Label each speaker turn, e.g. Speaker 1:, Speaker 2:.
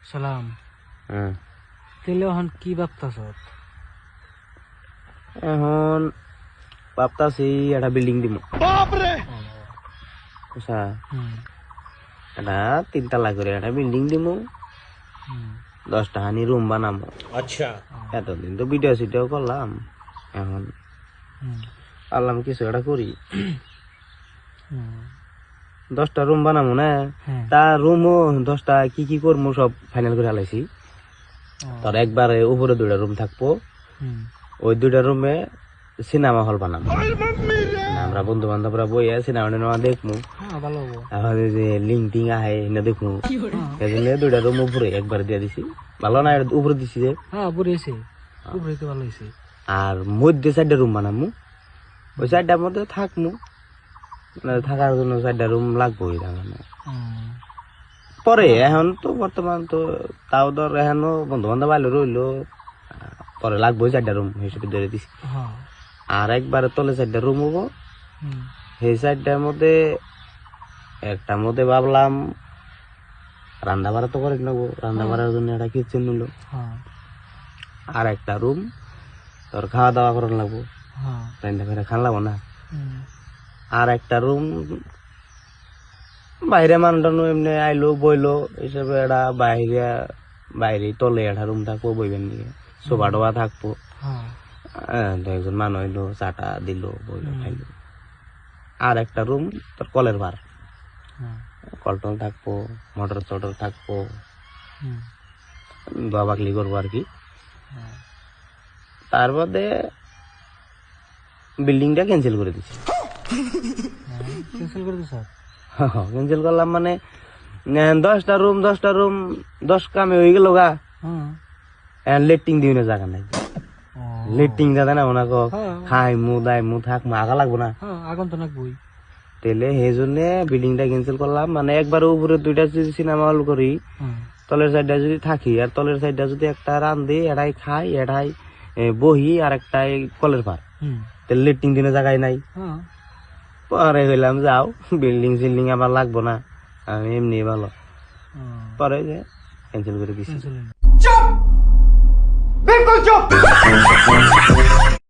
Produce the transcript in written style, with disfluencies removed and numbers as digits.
Speaker 1: সালাম।
Speaker 2: হ্যাঁ
Speaker 1: তাহলে এখন কি ভাবতাছ?
Speaker 2: এখন ভাবতাছি একটা বিল্ডিং দিব বুঝছা একটা 3 তলা করে একটা বিল্ডিং দিব 10টা হানি রুম বানাবো।
Speaker 1: আচ্ছা।
Speaker 2: এতদিন তো ভিডিও সিডিও করলাম, এখন পারলাম কিছু একটা করি। 10টা রুম বানাবো না, তা রুমও 10টা কি কি করবো সব ফাইনাল করে হালাইছি। তার একবারে উপরে 2টা রুম থাকবো, ওই 2টা রুমে সিনেমা হল বানাবো। আমরা বন্ধু বান্ধবরা বইয়া সিনেমা টিনেমা দেখবো, এখন যে লিঙ্ক টিং আহে না দেখবো। এই জন্য 2টা রুম উপরে একবার দিয়ে দিছি। ভালো না উপরে দিছি যে, আর মধ্যে 4টা রুম বানাবো। ওই 4টার মধ্যে থাকবো, থাকার জন্য 4টা রুম লাগবো। পরে এখন তো বর্তমান তো তাও ধর এখনো বন্ধু বান্ধব আইলো রইলো, পরে লাগবো 4টা রুম হিসেবে ধরে দিছি। আর একবারে তলে 4টা রুম হবো। সেই 4টার মধ্যে একটার মধ্যে ভাবলাম রান্না বাড়া তো করে নেবো, রান্না বাড়ার জন্য একটা কিচেন নিল। আর একটা রুম তোর খাওয়া দাওয়া করার লাগবো, রান্না করে খান লাগবো না। আর একটা রুম বাইরে মানুষ এমনি আইলো বইলো হিসেবে একটা বাইরে তলে একটা রুম থাকবো, বইবেন নিয়ে সোফা টোফা থাকবো। একজন মানুষ হইলো চাটা দিল, বইলো খাইলো। আর একটা রুম তোর কলের ভার, কল টল থাকবো, মোটর টটর থাকবো, বাবাকলি করবো আর কি। তার মধ্যে বিল্ডিংটা ক্যান্সেল করে দিচ্ছি। ক্যান্সেল করলাম মানে 10টা রুম 10 কামে হয়ে গেল গা। লেট্রিং দিবি না, জায়গা নাই। লেট্রিং দাদা না ওনাকে খাই মু দাই মু থাক মু আগা লাগবো না,
Speaker 1: আগুন তো লাগবই।
Speaker 2: তাহলে সেই জন্য বিল্ডিংটা ক্যান্সেল করলাম। মানে একবার উপরে 2টা যদি সিনেমা হল করি, তলের সাইডটা যদি থাকি, আর তলের সাইডটা যদি একটা রান্ধি, এটাই খাই, এটাই বহি, আর একটাই কলের পার, তাহলে লেট্রিং দিনে জায়গায় নাই। পরে হইলাম যাও বিল্ডিং সিল্ডিং আমার লাগবো না, আমি এমনি ভালো। পরে যে ক্যান্সেল করে দিছি।
Speaker 3: चुप बिल्कुल चुप